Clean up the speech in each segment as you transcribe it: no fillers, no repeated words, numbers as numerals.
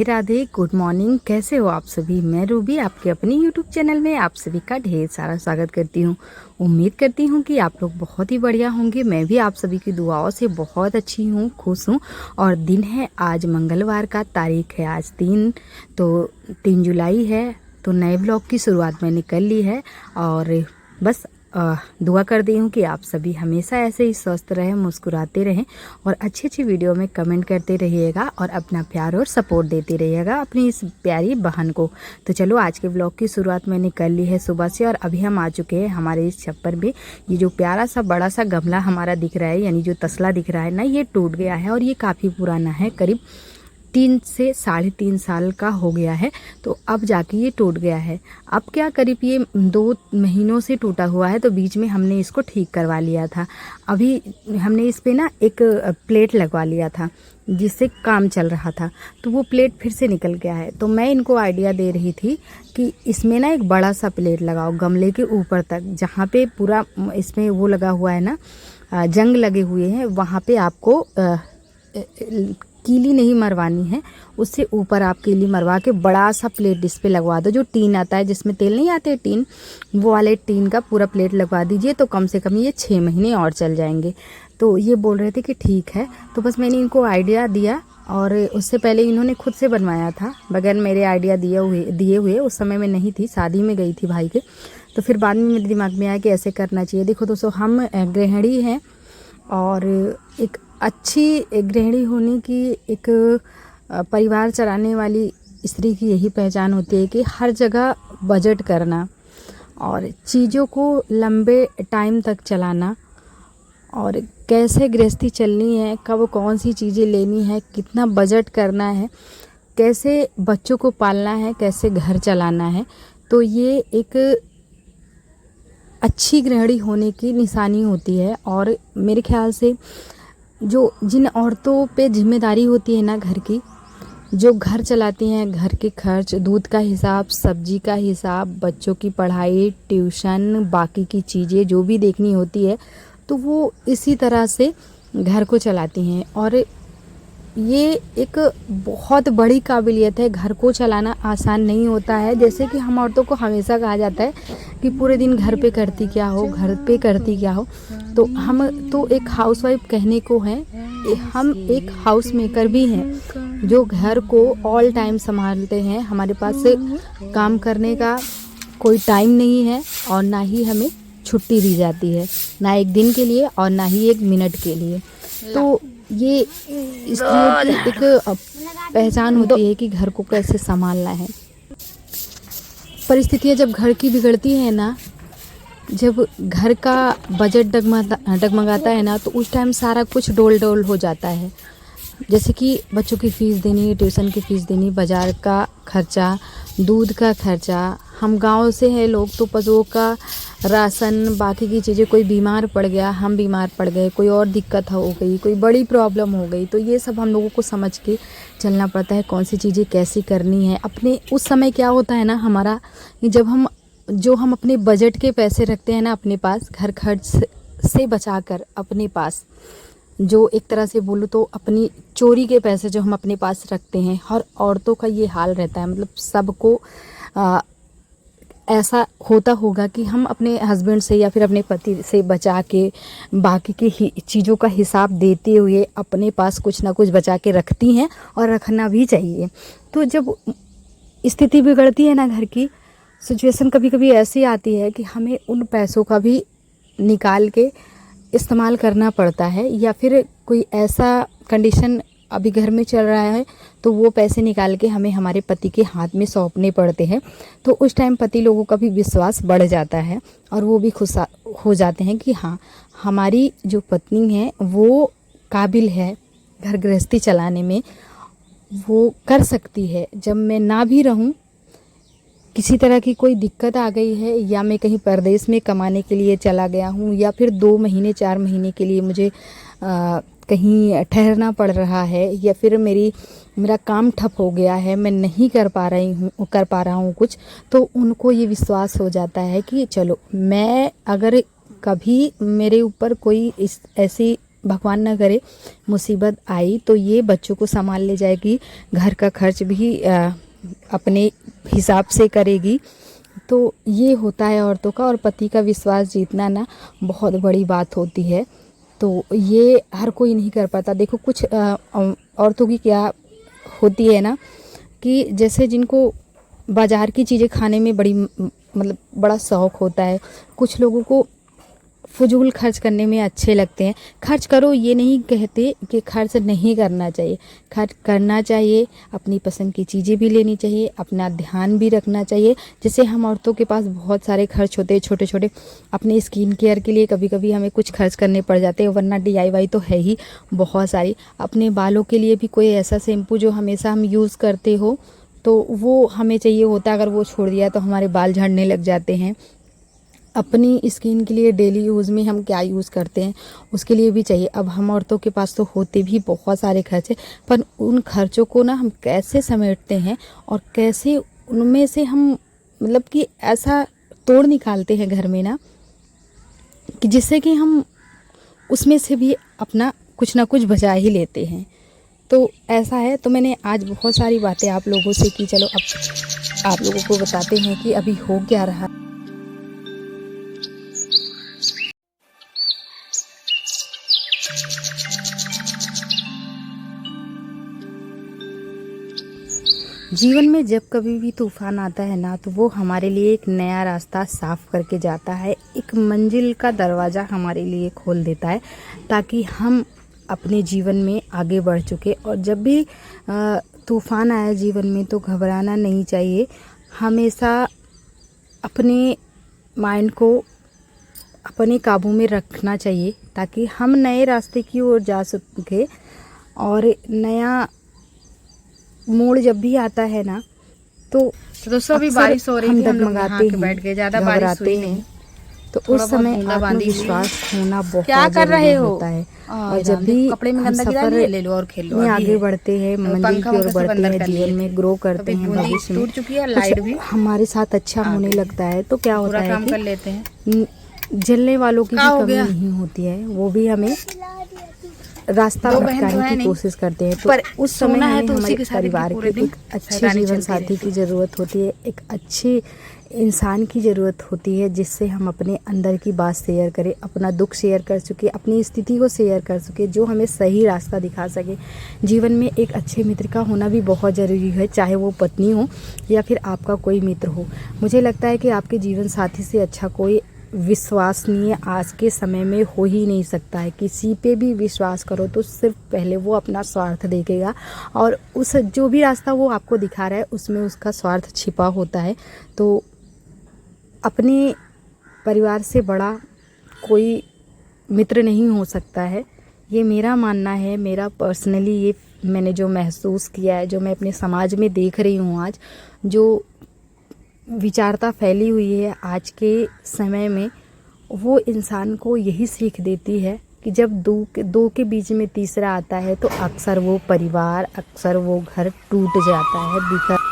Radhe Radhe. Good morning. कैसे हो आप सभी? मैं रूबी आपके अपने यूट्यूब चैनल में आप सभी का ढेर सारा स्वागत करती हूँ। उम्मीद करती हूँ कि आप लोग बहुत ही बढ़िया होंगे। मैं भी आप सभी की दुआओं से बहुत अच्छी हूँ, खुश हूँ। और दिन है आज मंगलवार का, तारीख है आज 3 जुलाई है। तो नए ब्लॉग की शुरुआत मैंने कर ली है और बस दुआ करती हूँ कि आप सभी हमेशा ऐसे ही स्वस्थ रहें, मुस्कुराते रहें और अच्छी अच्छी वीडियो में कमेंट करते रहिएगा और अपना प्यार और सपोर्ट देते रहिएगा अपनी इस प्यारी बहन को। तो चलो आज के ब्लॉग की शुरुआत मैंने कर ली है सुबह से और अभी हम आ चुके हैं हमारे इस छप्पर में। ये जो प्यारा सा बड़ा सा गमला हमारा दिख रहा है, यानी जो तसला दिख रहा है ना, ये टूट गया है और ये काफ़ी पुराना है, करीब 3 से 3.5 साल का हो गया है। तो अब जाके ये टूट गया है। अब क्या, करीब ये 2 महीनों से टूटा हुआ है। तो बीच में हमने इसको ठीक करवा लिया था। अभी हमने इस पे ना एक प्लेट लगवा लिया था जिससे काम चल रहा था, तो वो प्लेट फिर से निकल गया है। तो मैं इनको आइडिया दे रही थी कि इसमें ना एक बड़ा सा प्लेट लगाओ गमले के ऊपर तक, जहाँ पे पूरा इसमें वो लगा हुआ है ना, जंग लगे हुए हैं, वहाँ पे आपको कीली नहीं मरवानी है, उससे ऊपर आप कीली मरवा के बड़ा सा प्लेट इस पे लगवा दो। जो टीन आता है जिसमें तेल नहीं आते टीन, वो वाले टीन का पूरा प्लेट लगवा दीजिए। तो कम से कम ये 6 महीने और चल जाएंगे। तो ये बोल रहे थे कि ठीक है। तो बस मैंने इनको आइडिया दिया और उससे पहले इन्होंने खुद से बनवाया था बगैर मेरे आइडिया दिए हुए। उस समय मैं नहीं थी, शादी में गई थी भाई के। तो फिर बाद में मेरे दिमाग में आया कि ऐसे करना चाहिए। देखो दोस्तों, हम गृहिणी हैं और एक अच्छी गृहिणी होने की, एक परिवार चलाने वाली स्त्री की यही पहचान होती है कि हर जगह बजट करना और चीज़ों को लंबे टाइम तक चलाना और कैसे गृहस्थी चलनी है, कब कौन सी चीज़ें लेनी है, कितना बजट करना है, कैसे बच्चों को पालना है, कैसे घर चलाना है। तो ये एक अच्छी गृहिणी होने की निशानी होती है। और मेरे ख्याल से जिन औरतों पे जिम्मेदारी होती है ना घर की, जो घर चलाती हैं, घर के खर्च, दूध का हिसाब, सब्जी का हिसाब, बच्चों की पढ़ाई, ट्यूशन, बाकी की चीज़ें जो भी देखनी होती है, तो वो इसी तरह से घर को चलाती हैं। और ये एक बहुत बड़ी काबिलियत है। घर को चलाना आसान नहीं होता है। जैसे कि हम औरतों को हमेशा कहा जाता है कि पूरे दिन घर पे करती क्या हो, घर पे करती क्या हो। तो हम तो एक हाउसवाइफ कहने को हैं, हम एक हाउस मेकर भी हैं जो घर को ऑल टाइम संभालते हैं। हमारे पास काम करने का कोई टाइम नहीं है और ना ही हमें छुट्टी दी जाती है, ना एक दिन के लिए और ना ही 1 मिनट के लिए। तो ये स्त्रियों की एक पहचान होती है कि घर को कैसे संभालना है। परिस्थितियाँ जब घर की बिगड़ती है ना, जब घर का बजट डगमगाता है ना, तो उस टाइम सारा कुछ डोल डोल हो जाता है। जैसे कि बच्चों की फ़ीस देनी, ट्यूशन की फ़ीस देनी, बाज़ार का खर्चा, दूध का खर्चा। हम गांव से हैं लोग, तो पशुओं का राशन, बाकी की चीज़ें, कोई बीमार पड़ गया, हम बीमार पड़ गए, कोई और दिक्कत हो गई, कोई बड़ी प्रॉब्लम हो गई, तो ये सब हम लोगों को समझ के चलना पड़ता है, कौन सी चीज़ें कैसी करनी है। अपने उस समय क्या होता है ना हमारा, जब हम अपने बजट के पैसे रखते हैं ना अपने पास, घर खर्च से बचा कर अपने पास, जो एक तरह से बोलूँ तो अपनी चोरी के पैसे जो हम अपने पास रखते हैं, हर औरतों का ये हाल रहता है। मतलब सबको ऐसा होता होगा कि हम अपने हस्बैंड से या फिर अपने पति से बचा के बाकी की चीज़ों का हिसाब देते हुए अपने पास कुछ ना कुछ बचा के रखती हैं, और रखना भी चाहिए। तो जब स्थिति बिगड़ती है ना घर की, सिचुएशन कभी कभी ऐसी आती है कि हमें उन पैसों का भी निकाल के इस्तेमाल करना पड़ता है, या फिर कोई ऐसा कंडीशन अभी घर में चल रहा है तो वो पैसे निकाल के हमें हमारे पति के हाथ में सौंपने पड़ते हैं। तो उस टाइम पति लोगों का भी विश्वास बढ़ जाता है और वो भी खुश हो जाते हैं कि हाँ, हमारी जो पत्नी है वो काबिल है घर गृहस्थी चलाने में, वो कर सकती है। जब मैं ना भी रहूँ, किसी तरह की कोई दिक्कत आ गई है, या मैं कहीं परदेश में कमाने के लिए चला गया हूँ, या फिर 2 महीने 4 महीने के लिए मुझे कहीं ठहरना पड़ रहा है, या फिर मेरा काम ठप हो गया है, मैं नहीं कर पा रहा हूँ कुछ, तो उनको ये विश्वास हो जाता है कि चलो, मैं अगर कभी मेरे ऊपर कोई ऐसी भगवान ना करे मुसीबत आई तो ये बच्चों को संभाल ले जाएगी, घर का खर्च भी अपने हिसाब से करेगी। तो ये होता है औरतों का, और पति का विश्वास जीतना ना बहुत बड़ी बात होती है। तो ये हर कोई नहीं कर पाता। देखो कुछ औरतों की क्या होती है ना कि जैसे जिनको बाज़ार की चीज़ें खाने में बड़ी मतलब बड़ा शौक़ होता है, कुछ लोगों को फजूल खर्च करने में अच्छे लगते हैं। खर्च करो ये नहीं कहते कि खर्च नहीं करना चाहिए, खर्च करना चाहिए, अपनी पसंद की चीज़ें भी लेनी चाहिए, अपना ध्यान भी रखना चाहिए। जैसे हम औरतों के पास बहुत सारे खर्च होते हैं छोटे छोटे, अपने स्किन केयर के लिए कभी कभी हमें कुछ खर्च करने पड़ जाते हैं, वरना DIY तो है ही बहुत सारी। अपने बालों के लिए भी कोई ऐसा शैम्पू जो हमेशा हम यूज़ करते हो तो वो हमें चाहिए होता है, अगर वो छोड़ दिया तो हमारे बाल झड़ने लग जाते हैं। अपनी स्किन के लिए डेली यूज़ में हम क्या यूज़ करते हैं उसके लिए भी चाहिए। अब हम औरतों के पास तो होते भी बहुत सारे खर्च हैं, पर उन खर्चों को ना हम कैसे समेटते हैं और कैसे उनमें से हम मतलब कि ऐसा तोड़ निकालते हैं घर में ना कि जिससे कि हम उसमें से भी अपना कुछ ना कुछ बचा ही लेते हैं। तो ऐसा है। तो मैंने आज बहुत सारी बातें आप लोगों से की, चलो अब आप लोगों को बताते हैं कि अभी हो क्या रहा। जीवन में जब कभी भी तूफान आता है ना तो वो हमारे लिए एक नया रास्ता साफ करके जाता है, एक मंजिल का दरवाज़ा हमारे लिए खोल देता है ताकि हम अपने जीवन में आगे बढ़ चुके। और जब भी तूफान आया जीवन में तो घबराना नहीं चाहिए, हमेशा अपने माइंड को अपने काबू में रखना चाहिए ताकि हम नए रास्ते की ओर जा सके। और नया मोड़ जब भी आता है ना तो दोस्तों अभी बारिश हो रही थी, हम लोग डगमगाते हैं, बैठ गए, ज्यादा बारिश हुई नहीं, तो उस समय आत्मविश्वास होना बहुत क्या कर रहे हो होता है। और जब भी कपड़े में हम गंदा गिरा सफर ले लो और खेल लो, में आगे बढ़ते हैं, मंजिल की ओर बढ़ते हैं, जीवन में ग्रो करते हैं, भविष्य में टूट चुकी है लाइट भी हमारे साथ अच्छा होने लगता है तो क्या होता है काम कर कि लेते हैं। जलने वालों की भी कमी नहीं होती है, वो भी हमें रास्ता भटकाने की कोशिश करते हैं। तो उस समय हमें हमारे परिवार के एक अच्छे जीवन साथी की ज़रूरत होती है, एक अच्छे इंसान की ज़रूरत होती है जिससे हम अपने अंदर की बात शेयर करें, अपना दुख शेयर कर सके, अपनी स्थिति को शेयर कर सके, जो हमें सही रास्ता दिखा सके। जीवन में एक अच्छे मित्र का होना भी बहुत ज़रूरी है, चाहे वो पत्नी हो या फिर आपका कोई मित्र हो। मुझे लगता है कि आपके जीवन साथी से अच्छा कोई विश्वसनीय आज के समय में हो ही नहीं सकता है। किसी पे भी विश्वास करो तो सिर्फ पहले वो अपना स्वार्थ देखेगा, और उस जो भी रास्ता वो आपको दिखा रहा है उसमें उसका स्वार्थ छिपा होता है। तो अपने परिवार से बड़ा कोई मित्र नहीं हो सकता है, ये मेरा मानना है। मेरा पर्सनली ये मैंने जो महसूस किया है, जो मैं अपने समाज में देख रही हूँ आज, जो विचारता फैली हुई है आज के समय में, वो इंसान को यही सीख देती है कि जब दो के बीच में तीसरा आता है तो अक्सर वो परिवार, अक्सर वो घर टूट जाता है, बिखर।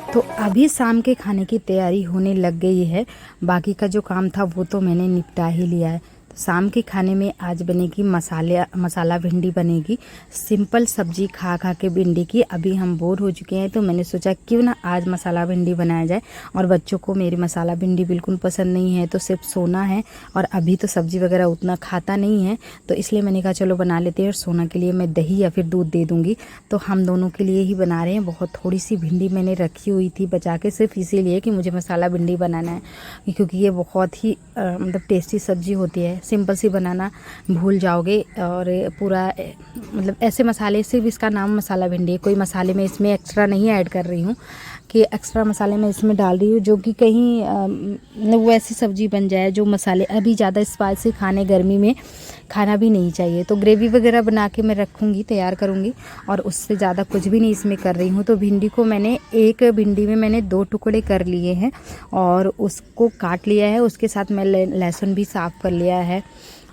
तो अभी शाम के खाने की तैयारी होने लग गई है, बाकी का जो काम था वो तो मैंने निपटा ही लिया है। तो शाम के खाने में आज बनेगी मसाला भिंडी बनेगी। सिंपल सब्जी खा खा के भिंडी की अभी हम बोर हो चुके हैं, तो मैंने सोचा क्यों ना आज मसाला भिंडी बनाया जाए। और बच्चों को मेरी मसाला भिंडी बिल्कुल पसंद नहीं है, तो सिर्फ सोना है और अभी तो सब्जी वगैरह उतना खाता नहीं है, तो इसलिए मैंने कहा चलो बना लेते हैं। और सोना के लिए मैं दही या फिर दूध दे दूँगी, तो हम दोनों के लिए ही बना रहे हैं। बहुत थोड़ी सी भिंडी मैंने रखी हुई थी बचा के, सिर्फ इसीलिए कि मुझे मसाला भिंडी बनाना है, क्योंकि ये बहुत ही मतलब टेस्टी सब्जी होती है। सिंपल सी बनाना भूल जाओगे। और पूरा मतलब ऐसे मसाले, सिर्फ इसका नाम मसाला भिंडी है, कोई मसाले में इसमें एक्स्ट्रा नहीं ऐड कर रही हूँ कि एक्स्ट्रा मसाले मैं इसमें डाल रही हूँ जो कि कहीं वो ऐसी सब्ज़ी बन जाए जो मसाले अभी ज़्यादा स्पाइसी खाने गर्मी में खाना भी नहीं चाहिए। तो ग्रेवी वगैरह बना के मैं रखूँगी, तैयार करूँगी, और उससे ज़्यादा कुछ भी नहीं इसमें कर रही हूँ। तो भिंडी को मैंने, एक भिंडी में मैंने 2 टुकड़े कर लिए हैं और उसको काट लिया है। उसके साथ मैं लहसुन भी साफ़ कर लिया है,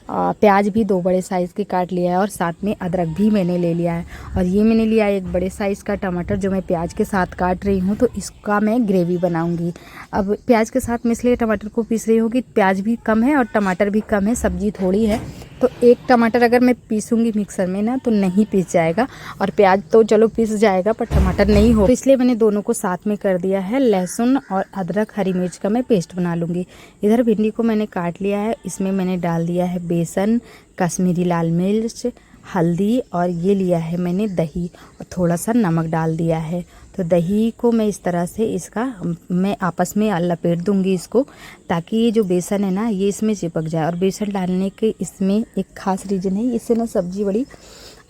प्याज भी 2 बड़े साइज़ के काट लिया है, और साथ में अदरक भी मैंने ले लिया है। और ये मैंने लिया है 1 बड़े साइज़ का टमाटर जो मैं प्याज के साथ काट रही हूँ। तो इसका मैं ग्रेवी बनाऊँगी। अब प्याज के साथ मैं इसलिए टमाटर को पीस रही हूँ कि प्याज भी कम है और टमाटर भी कम है, सब्ज़ी थोड़ी है। तो 1 टमाटर अगर मैं पीसूँगी मिक्सर में ना तो नहीं पीस जाएगा, और प्याज तो चलो पीस जाएगा पर टमाटर नहीं हो, तो इसलिए मैंने दोनों को साथ में कर दिया है। लहसुन और अदरक हरी मिर्च का मैं पेस्ट बना लूँगी। इधर भिंडी को मैंने काट लिया है, इसमें मैंने डाल दिया है बेसन, कश्मीरी लाल मिर्च, हल्दी, और ये लिया है मैंने दही, और थोड़ा सा नमक डाल दिया है। तो दही को मैं इस तरह से इसका मैं आपस में लपेट दूंगी इसको, ताकि ये जो बेसन है ना ये इसमें चिपक जाए। और बेसन डालने के इसमें एक ख़ास रीज़न है, इससे ना सब्ज़ी बड़ी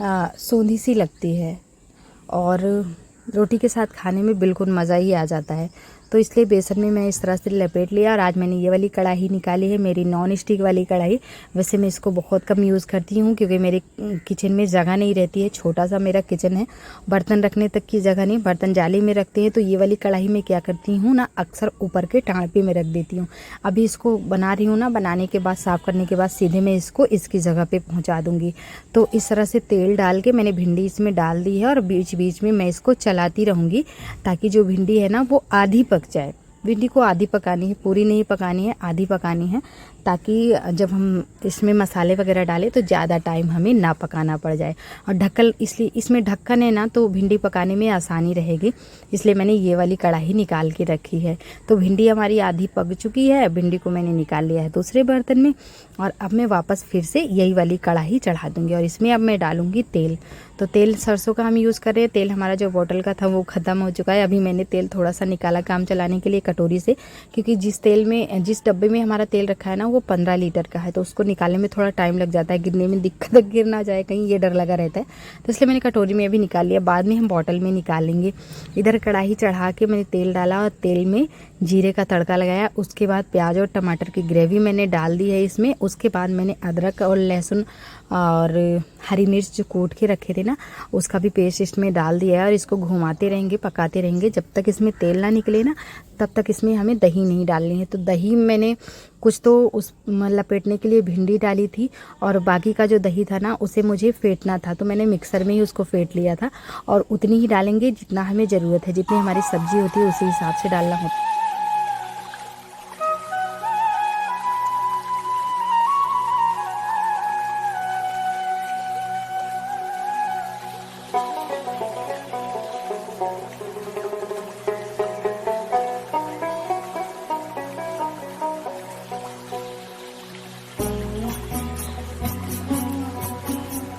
सोंधी सी लगती है और रोटी के साथ खाने में बिल्कुल मज़ा ही आ जाता है। तो इसलिए बेसन में मैं इस तरह से लपेट लिया। और आज मैंने ये वाली कढ़ाई निकाली है, मेरी नॉन स्टिक वाली कढ़ाई। वैसे मैं इसको बहुत कम यूज़ करती हूँ क्योंकि मेरे किचन में जगह नहीं रहती है, छोटा सा मेरा किचन है, बर्तन रखने तक की जगह नहीं, बर्तन जाली में रखते हैं। तो ये वाली कढ़ाई में क्या करती हूँ ना, अक्सर ऊपर के टाँपे में रख देती हूँ। अभी इसको बना रही हूँ ना, बनाने के बाद साफ़ करने के बाद सीधे मैं इसको इसकी जगह पर पहुँचा दूँगी। तो इस तरह से तेल डाल के मैंने भिंडी इसमें डाल दी है, और बीच बीच में मैं इसको चलाती रहूँगी ताकि जो भिंडी है ना वो आधी पक जाए। भिंडी को आधी पकानी है, पूरी नहीं पकानी है, आधी पकानी है, ताकि जब हम इसमें मसाले वगैरह डालें तो ज़्यादा टाइम हमें ना पकाना पड़ जाए। और ढक्कन, इसलिए इसमें ढक्कन है ना तो भिंडी पकाने में आसानी रहेगी, इसलिए मैंने ये वाली कढ़ाई निकाल के रखी है। तो भिंडी हमारी आधी पक चुकी है, भिंडी को मैंने निकाल लिया है दूसरे बर्तन में, और अब मैं वापस फिर से यही वाली कढ़ाई चढ़ा दूँगी। और इसमें अब मैं डालूँगी तेल। तो तेल सरसों का हम यूज़ कर रहे हैं। तेल हमारा जो बोतल का था वो ख़त्म हो चुका है। अभी मैंने तेल थोड़ा सा निकाला काम चलाने के लिए कटोरी से, क्योंकि जिस डब्बे में हमारा तेल रखा है ना वो 15 लीटर का है, तो उसको निकालने में थोड़ा टाइम लग जाता है, गिरने में दिक्कत, गिर ना जाए कहीं, ये डर लगा रहता है। तो इसलिए मैंने कटोरी में अभी निकाल लिया, बाद में हम बॉटल में निकालेंगे। इधर कढ़ाई चढ़ा के मैंने तेल डाला और तेल में जीरे का तड़का लगाया। उसके बाद प्याज और टमाटर की ग्रेवी मैंने डाल दी है इसमें। उसके बाद मैंने अदरक और लहसुन और हरी मिर्च जो कूट के रखे थे ना उसका भी पेस्ट इसमें डाल दिया है, और इसको घुमाते रहेंगे, पकाते रहेंगे जब तक इसमें तेल ना निकले ना, तब तक इसमें हमें दही नहीं डालनी है। तो दही मैंने कुछ तो उस लपेटने के लिए भिंडी डाली थी, और बाकी का जो दही था ना उसे मुझे फेंटना था, तो मैंने मिक्सर में ही उसको फेंट लिया था। और उतनी ही डालेंगे जितना हमें ज़रूरत है, जितनी हमारी सब्जी होती है उसी हिसाब से डालना होता है।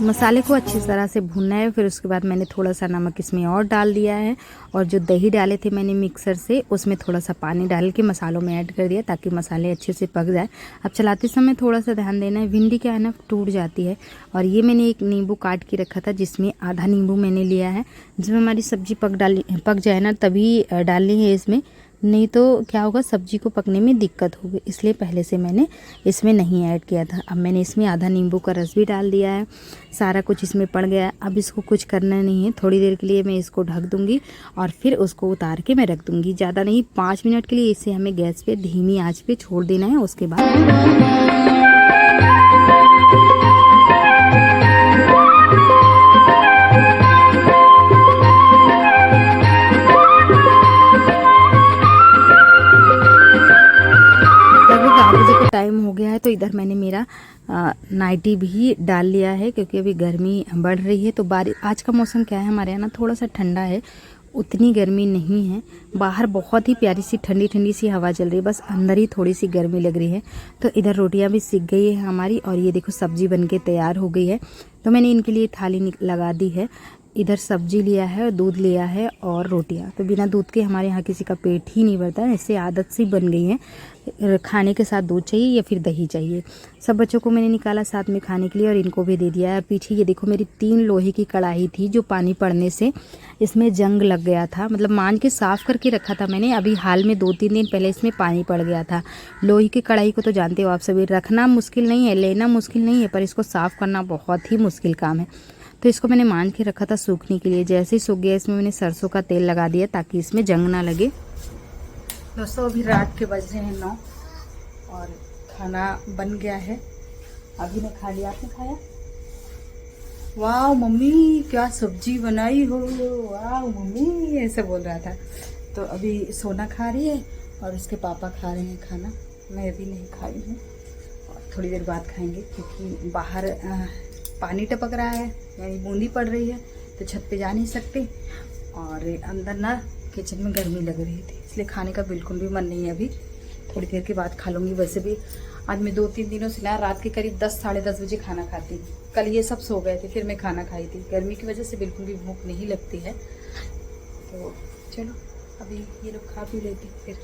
मसाले को अच्छी तरह से भूनना है। फिर उसके बाद मैंने थोड़ा सा नमक इसमें और डाल दिया है, और जो दही डाले थे मैंने मिक्सर से उसमें थोड़ा सा पानी डाल के मसालों में ऐड कर दिया ताकि मसाले अच्छे से पक जाए। अब चलाते समय थोड़ा सा ध्यान देना है, भिंडी क्या है ना टूट जाती है। और ये मैंने एक नींबू काट के रखा था जिसमें आधा नींबू मैंने लिया है। जब हमारी सब्जी पक जाए ना तभी डालनी है इसमें, नहीं तो क्या होगा सब्जी को पकने में दिक्कत होगी, इसलिए पहले से मैंने इसमें नहीं ऐड किया था। अब मैंने इसमें आधा नींबू का रस भी डाल दिया है, सारा कुछ इसमें पड़ गया। अब इसको कुछ करना नहीं है, थोड़ी देर के लिए मैं इसको ढक दूंगी और फिर उसको उतार के मैं रख दूंगी। ज़्यादा नहीं, 5 मिनट के लिए इसे हमें गैस पे धीमी आंच पे छोड़ देना है। उसके बाद टाइम हो गया है, तो इधर मैंने मेरा नाइटी भी डाल लिया है क्योंकि अभी गर्मी बढ़ रही है। तो आज का मौसम क्या है हमारे यहाँ ना, थोड़ा सा ठंडा है, उतनी गर्मी नहीं है। बाहर बहुत ही प्यारी सी ठंडी ठंडी सी हवा चल रही है, बस अंदर ही थोड़ी सी गर्मी लग रही है। तो इधर रोटियां भी सिक गई है हमारी, और ये देखो सब्जी बनके तैयार हो गई है। तो मैंने इनके लिए थाली लगा दी है इधर सब्जी लिया है और दूध लिया है और रोटियां। तो बिना दूध के हमारे यहाँ किसी का पेट ही नहीं भरता है, इससे आदत सी बन गई है, खाने के साथ दूध चाहिए या फिर दही चाहिए। सब बच्चों को मैंने निकाला साथ में खाने के लिए और इनको भी दे दिया है। पीछे ये देखो मेरी 3 लोहे की कढ़ाई थी जो पानी पड़ने से इसमें जंग लग गया था, मतलब मांज के साफ़ करके रखा था मैंने, अभी हाल में 2-3 दिन पहले इसमें पानी पड़ गया था। लोहे की कढ़ाई को तो जानते हो आप सभी, रखना मुश्किल नहीं है, लेना मुश्किल नहीं है, पर इसको साफ़ करना बहुत ही मुश्किल काम है। तो इसको मैंने मांज के रखा था सूखने के लिए। जैसे ही सूख गया इसमें मैंने सरसों का तेल लगा दिया ताकि इसमें जंग ना लगे। दोस्तों अभी रात के बज रहे हैं 9 और खाना बन गया है। अभी ने खा लिया, आपने खाया? वाह मम्मी क्या सब्जी बनाई हो, वाह मम्मी ऐसे बोल रहा था। तो अभी सोना खा रही है और उसके पापा खा रहे हैं खाना, मैं अभी नहीं खाई हूँ और थोड़ी देर बाद खाएंगे क्योंकि बाहर पानी टपक रहा है, यानी बूंदी पड़ रही है, तो छत पे जा नहीं सकते और अंदर ना किचन में गर्मी लग रही थी, इसलिए खाने का बिल्कुल भी मन नहीं है। अभी थोड़ी देर के बाद खा लूँगी। वैसे भी आज मैं 2-3 दिनों से ना रात के करीब 10-10:30 बजे खाना खाती हूँ। कल ये सब सो गए थे फिर मैं खाना खाई थी, गर्मी की वजह से बिल्कुल भी भूख नहीं लगती है। तो चलो अभी ये लोग खा पी लेते फिर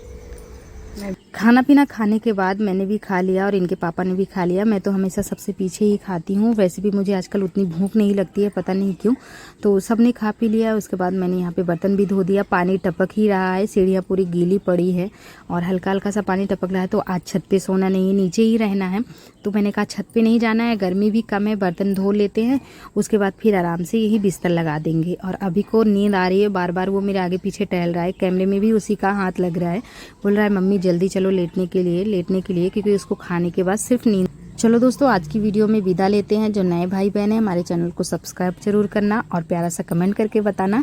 मैं। खाना पीना खाने के बाद मैंने भी खा लिया और इनके पापा ने भी खा लिया। मैं तो हमेशा सबसे पीछे ही खाती हूँ, वैसे भी मुझे आजकल उतनी भूख नहीं लगती है, पता नहीं क्यों। तो सब ने खा पी लिया। उसके बाद मैंने यहाँ पे बर्तन भी धो दिया। पानी टपक ही रहा है, सीढ़ियाँ पूरी गीली पड़ी है और हल्का हल्का सा पानी टपक रहा है। तो आज छत पे सोना नहीं है, नीचे ही रहना है। तो मैंने कहा छत पे नहीं जाना है, गर्मी भी कम है, बर्तन धो लेते हैं, उसके बाद फिर आराम से यही बिस्तर लगा देंगे। और अभी को नींद आ रही है, बार बार वो मेरे आगे पीछे टहल रहा है, कैमरे में भी उसी का हाथ लग रहा है, बोल रहा है मम्मी जल्दी चलो लेटने के लिए क्योंकि उसको खाने के बाद सिर्फ नींद। चलो दोस्तों आज की वीडियो में विदा लेते हैं। जो नए भाई बहन हैं हमारे चैनल को सब्सक्राइब जरूर करना और प्यारा सा कमेंट करके बताना।